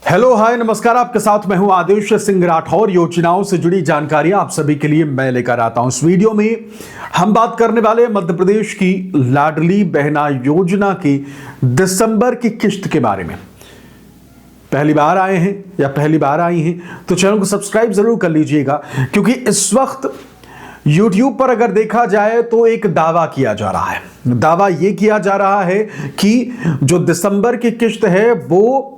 Hello hi नमस्कार, आपके साथ मैं हूं आदेश सिंह राठौर। योजनाओं से जुड़ी जानकारियां आप सभी के लिए मैं लेकर आता हूं। इस वीडियो में हम बात करने वाले मध्य प्रदेश की लाडली बहना योजना की दिसंबर की किस्त के बारे में। पहली बार आए हैं या पहली बार आई हैं तो चैनल को सब्सक्राइब जरूर कर लीजिएगा, क्योंकि इस वक्त YouTube पर अगर देखा जाए तो एक दावा किया जा रहा है। दावा यह किया जा रहा है कि जो दिसंबर की किस्त है वो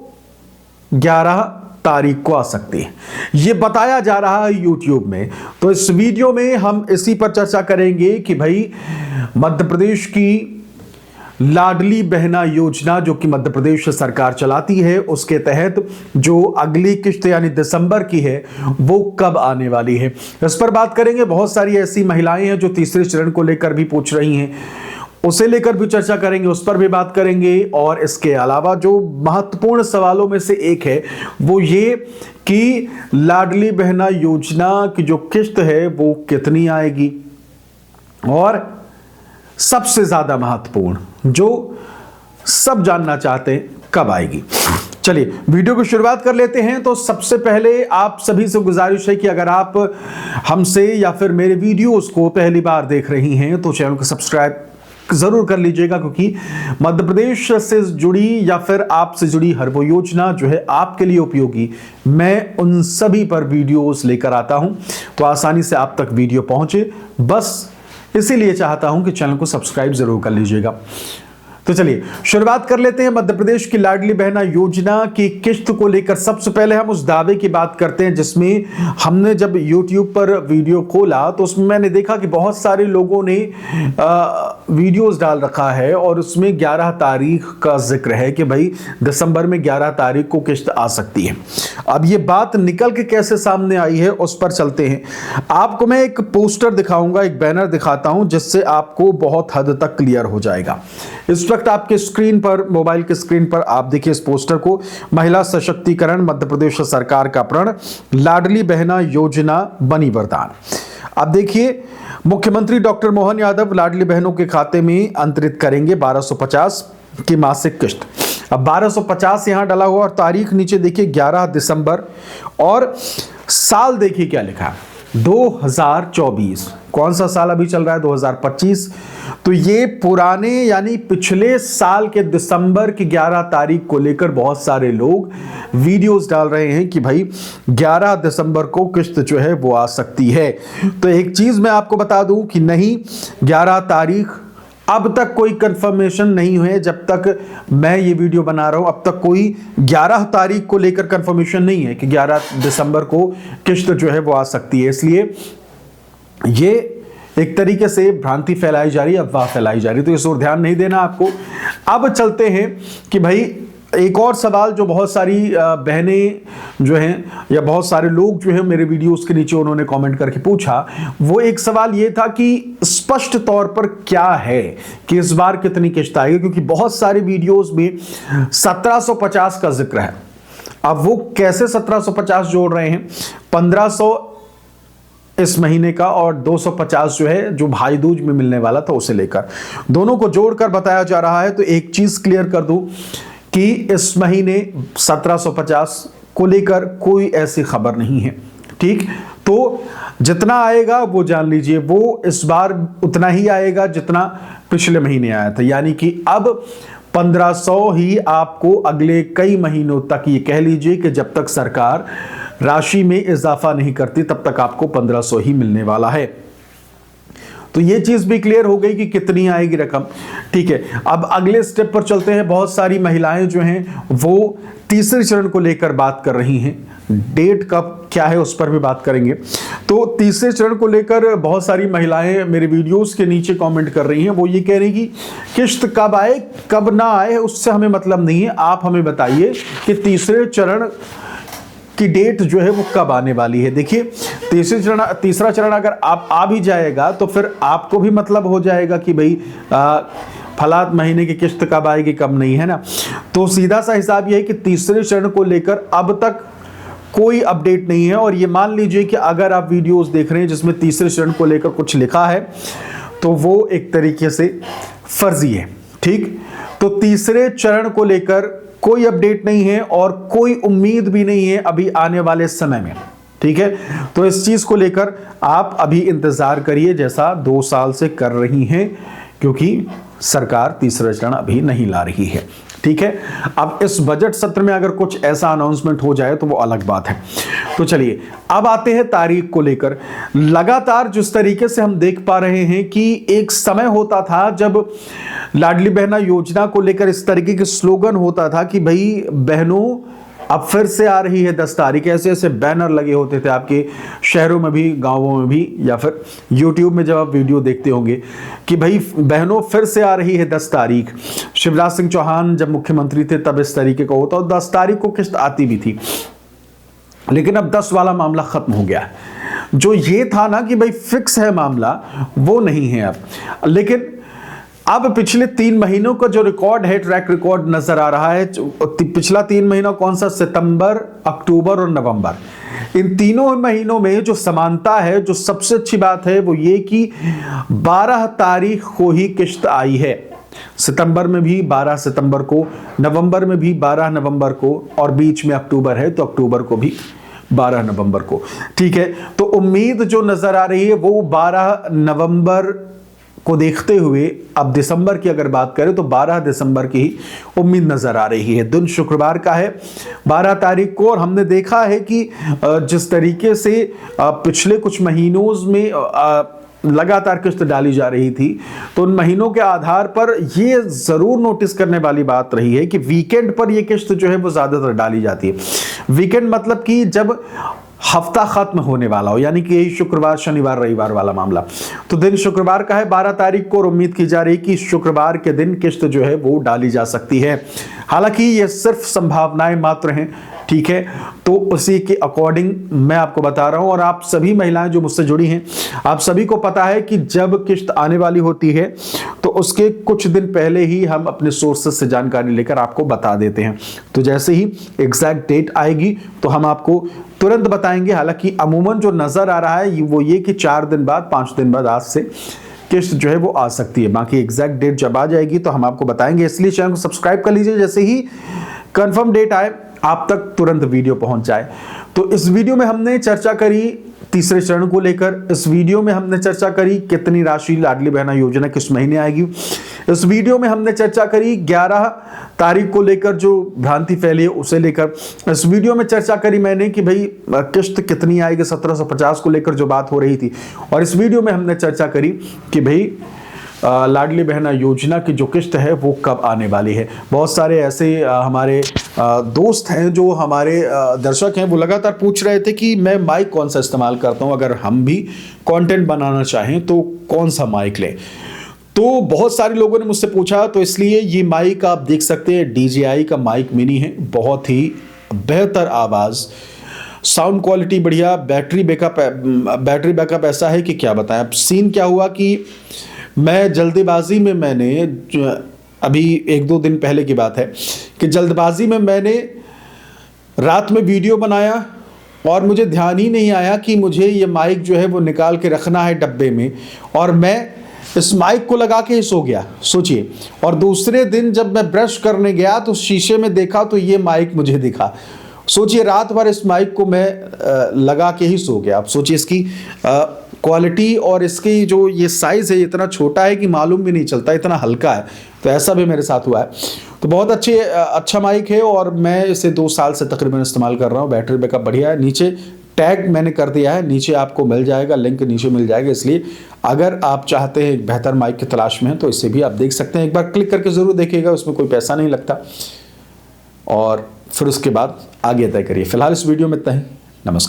11 तारीख को आ सकती है, यह बताया जा रहा है YouTube में। तो इस वीडियो में हम इसी पर चर्चा करेंगे कि भाई मध्य प्रदेश की लाडली बहना योजना जो कि मध्य प्रदेश सरकार चलाती है, उसके तहत जो अगली किस्त यानी दिसंबर की है वो कब आने वाली है, इस पर बात करेंगे। बहुत सारी ऐसी महिलाएं हैं जो तीसरे चरण को लेकर भी पूछ रही हैं, उसे लेकर भी चर्चा करेंगे, उस पर भी बात करेंगे। और इसके अलावा जो महत्वपूर्ण सवालों में से एक है वो ये कि लाडली बहना योजना की जो किस्त है वो कितनी आएगी, और सबसे ज्यादा महत्वपूर्ण जो सब जानना चाहते हैं कब आएगी। चलिए वीडियो की शुरुआत कर लेते हैं। तो सबसे पहले आप सभी से गुजारिश है कि अगर आप हमसे या फिर मेरे वीडियोस को पहली बार देख रही हैं तो चैनल को सब्सक्राइब जरूर कर लीजिएगा, क्योंकि मध्य प्रदेश से जुड़ी या फिर आपसे जुड़ी हर वो योजना जो है आपके लिए उपयोगी, मैं उन सभी पर वीडियोस लेकर आता हूं तो आसानी से आप तक वीडियो पहुंचे। बस इसीलिए चाहता हूं कि चैनल को सब्सक्राइब जरूर कर लीजिएगा। तो चलिए शुरुआत कर लेते हैं मध्य प्रदेश की लाडली बहना योजना की किस्त को लेकर। सबसे पहले हम उस दावे की बात करते हैं जिसमें हमने जब YouTube पर वीडियो खोला तो उसमें मैंने देखा कि बहुत सारे लोगों ने वीडियोस डाल रखा है और उसमें 11 तारीख का जिक्र है कि भाई दिसंबर में 11 तारीख को किस्त आ सकती है। अब ये बात निकल के कैसे सामने आई है उस पर चलते हैं। आपको मैं एक पोस्टर दिखाऊंगा, एक बैनर दिखाता हूं जिससे आपको बहुत हद तक क्लियर हो जाएगा। इस वक्त आपके स्क्रीन पर, मोबाइल के स्क्रीन पर आप देखिए इस पोस्टर को। महिला सशक्तिकरण मध्य प्रदेश सरकार का प्रण, लाडली बहना योजना बनी वरदान। अब देखिए, मुख्यमंत्री डॉक्टर मोहन यादव लाडली बहनों के खाते में अंतरित करेंगे 1250 की मासिक किस्त। अब 1250 यहां डला हुआ और तारीख नीचे देखिए 11 दिसंबर, और साल देखिए क्या लिखा है 2024। कौन सा साल अभी चल रहा है 2025। तो ये पुराने यानी पिछले साल के दिसंबर की 11 तारीख को लेकर बहुत सारे लोग वीडियोस डाल रहे हैं कि भाई 11 दिसंबर को किस्त जो है वो आ सकती है। तो एक चीज मैं आपको बता दूं कि नहीं, 11 तारीख अब तक कोई कंफर्मेशन नहीं हुई है। जब तक मैं ये वीडियो बना रहा हूं अब तक कोई 11 तारीख को लेकर कंफर्मेशन नहीं है कि 11 दिसंबर को किस्त जो है वो आ सकती है। इसलिए ये एक तरीके से भ्रांति फैलाई जा रही है, अफवाह फैलाई जा रही है, तो इस ओर ध्यान नहीं देना आपको। अब चलते हैं कि भाई एक और सवाल जो बहुत सारी बहनें जो हैं या बहुत सारे लोग जो हैं मेरे वीडियोस के नीचे उन्होंने कमेंट करके पूछा, वो एक सवाल ये था कि स्पष्ट तौर पर क्या है कि इस बार कितनी किस्त आएगी, क्योंकि बहुत सारे वीडियोस में 1750 का जिक्र है। अब वो कैसे 1750 जोड़ रहे हैं, 1500 इस महीने का और 250 जो है जो भाई दूज में मिलने वाला था उसे लेकर, दोनों को जोड़कर बताया जा रहा है। तो एक चीज क्लियर कर दूं कि इस महीने 1750 को लेकर कोई ऐसी खबर नहीं है, ठीक। तो जितना आएगा वो जान लीजिए वो इस बार उतना ही आएगा जितना पिछले महीने आया था, यानी कि अब 1500 ही आपको अगले कई महीनों तक, ये कह लीजिए कि जब तक सरकार राशि में इजाफा नहीं करती तब तक आपको 1500 ही मिलने वाला है। तो ये चीज भी क्लियर हो गई कि कितनी आएगी रकम, ठीक है। अब अगले स्टेप पर चलते हैं। बहुत सारी महिलाएं जो हैं वो तीसरे चरण को लेकर बात कर रही हैं, डेट कब क्या है उस पर भी बात करेंगे। तो तीसरे चरण को लेकर बहुत सारी महिलाएं मेरे वीडियोस के नीचे कमेंट कर रही हैं। वो ये कह रही कि किस्त कब आए कब ना आए उससे हमें मतलब नहीं है, आप हमें बताइए कि तीसरे चरण की डेट जो है वो कब आने वाली है। देखिए तीसरा चरण अगर आप आ भी जाएगा तो फिर आपको भी मतलब हो जाएगा कि भाई फलात महीने की किस्त कब आएगी कब नहीं, है ना। तो सीधा सा हिसाब यह है कि तीसरे चरण को लेकर अब तक कोई अपडेट नहीं है। और ये मान लीजिए कि अगर आप वीडियोस देख रहे हैं जिसमें तीसरे चरण को लेकर कुछ लिखा है तो वो एक तरीके से फर्जी है, ठीक। तो तीसरे चरण को लेकर कोई अपडेट नहीं है और कोई उम्मीद भी नहीं है अभी आने वाले समय में। ठीक है, तो इस चीज को लेकर आप अभी इंतजार करिए जैसा 2 साल से कर रही हैं, क्योंकि सरकार तीसरा चरण अभी नहीं ला रही है। ठीक है, अब इस बजट सत्र में अगर कुछ ऐसा अनाउंसमेंट हो जाए तो वो अलग बात है। तो चलिए अब आते हैं तारीख को लेकर। लगातार जिस तरीके से हम देख पा रहे हैं कि एक समय होता था जब लाडली बहना योजना को लेकर इस तरीके के स्लोगन होता था कि भाई बहनों अब फिर से आ रही है 10 तारीख। ऐसे ऐसे बैनर लगे होते थे आपके शहरों में भी, गांवों में भी, या फिर YouTube में जब आप वीडियो देखते होंगे कि भाई बहनों फिर से आ रही है 10 तारीख। शिवराज सिंह चौहान जब मुख्यमंत्री थे तब इस तरीके का होता और 10 तारीख को किस्त आती भी थी। लेकिन अब 10 वाला मामला खत्म हो गया। जो ये था ना कि भाई फिक्स है मामला, वो नहीं है अब। लेकिन अब पिछले 3 महीनों का जो रिकॉर्ड है, ट्रैक रिकॉर्ड नजर आ रहा है। पिछला 3 महीना कौन सा? सितंबर, अक्टूबर और नवंबर। इन तीनों महीनों में जो समानता है, जो सबसे अच्छी बात है वो ये कि 12 तारीख को ही किस्त आई है। सितंबर में भी 12 सितंबर को, नवंबर में भी 12 नवंबर को, और बीच में अक्टूबर है तो अक्टूबर को भी 12 नवंबर को। ठीक है, तो उम्मीद जो नजर आ रही है वो 12 नवंबर को देखते हुए अब दिसंबर की अगर बात करें तो 12 दिसंबर की ही उम्मीद नजर आ रही है। दिन शुक्रवार का है 12 तारीख को, और हमने देखा है कि जिस तरीके से पिछले कुछ महीनों में लगातार किस्त डाली जा रही थी, तो उन महीनों के आधार पर ये जरूर नोटिस करने वाली बात रही है कि वीकेंड पर ये किस्त जो है वो ज्यादातर डाली जाती है। वीकेंड मतलब कि जब हफ्ता खत्म होने वाला हो, यानी कि यही शुक्रवार, शनिवार, रविवार वाला मामला। तो दिन शुक्रवार का है 12 तारीख को, और उम्मीद की जा रही है कि शुक्रवार के दिन किस्त जो है वो डाली जा सकती है। हालांकि ये सिर्फ संभावनाएं मात्र हैं। ठीक है, तो उसी के अकॉर्डिंग मैं आपको बता रहा हूं, और आप सभी महिलाएं जो मुझसे जुड़ी हैं, आप सभी को पता है कि जब किस्त आने वाली होती है तो उसके कुछ दिन पहले ही हम अपने सोर्सेस से जानकारी लेकर आपको बता देते हैं। तो जैसे ही एग्जैक्ट डेट आएगी तो हम आपको तुरंत बताएंगे। हालांकि अमूमन जो नजर आ रहा है वो ये कि 4 दिन बाद, 5 दिन बाद आज से किस्त जो है वो आ सकती है। बाकी एग्जैक्ट डेट जब आ जाएगी तो हम आपको बताएंगे, इसलिए चैनल को सब्सक्राइब कर लीजिए, जैसे ही कंफर्म डेट आए आप तक तुरंत वीडियो पहुंच जाए। तो इस वीडियो में हमने चर्चा करी तीसरे चरण को लेकर। इस वीडियो में हमने चर्चा करी कितनी राशि लाडली बहना योजना किस महीने आएगी। इस वीडियो में हमने चर्चा करी 11 तारीख को लेकर जो भ्रांति फैली है उसे लेकर। इस वीडियो में चर्चा करी मैंने कि भाई किस्त कितनी आएगी 1750 को लेकर जो बात हो रही थी। और इस वीडियो में हमने चर्चा करी कि भाई लाडली बहना योजना की जो किस्त है वो कब आने वाली है। बहुत सारे ऐसे हमारे दोस्त हैं जो हमारे दर्शक हैं, वो लगातार पूछ रहे थे कि मैं माइक कौन सा इस्तेमाल करता हूं, अगर हम भी कंटेंट बनाना चाहें तो कौन सा माइक लें। तो बहुत सारे लोगों ने मुझसे पूछा, तो इसलिए ये माइक आप देख सकते हैं DJI का माइक मिनी है। बहुत ही बेहतर आवाज़, साउंड क्वालिटी बढ़िया, बैटरी बैकअप ऐसा है कि क्या बताएं। अब सीन क्या हुआ कि मैं जल्दबाजी में, मैंने अभी 1-2 दिन पहले की बात है कि जल्दबाजी में मैंने रात में वीडियो बनाया और मुझे ध्यान ही नहीं आया कि मुझे ये माइक जो है वो निकाल के रखना है डब्बे में, और मैं इस माइक को लगा के ही सो गया, सोचिए। और दूसरे दिन जब मैं ब्रश करने गया तो शीशे में देखा तो ये माइक मुझे दिखा। सोचिए, रात भर इस माइक को मैं लगा के ही सो गया। आप सोचिए इसकी क्वालिटी और इसकी जो ये साइज़ है इतना छोटा है कि मालूम भी नहीं चलता, इतना हल्का है। तो ऐसा भी मेरे साथ हुआ है। तो बहुत अच्छा माइक है और मैं इसे 2 साल से तकरीबन इस्तेमाल कर रहा हूँ। बैटरी बैकअप बढ़िया है। नीचे टैग मैंने कर दिया है, नीचे आपको मिल जाएगा, लिंक नीचे मिल जाएगा। इसलिए अगर आप चाहते हैं एक बेहतर माइक की तलाश में हैं तो इसे भी आप देख सकते हैं। एक बार क्लिक करके ज़रूर देखिएगा, उसमें कोई पैसा नहीं लगता। और फिर उसके बाद आगे तय करिए। फिलहाल इस वीडियो में इतना ही। नमस्कार।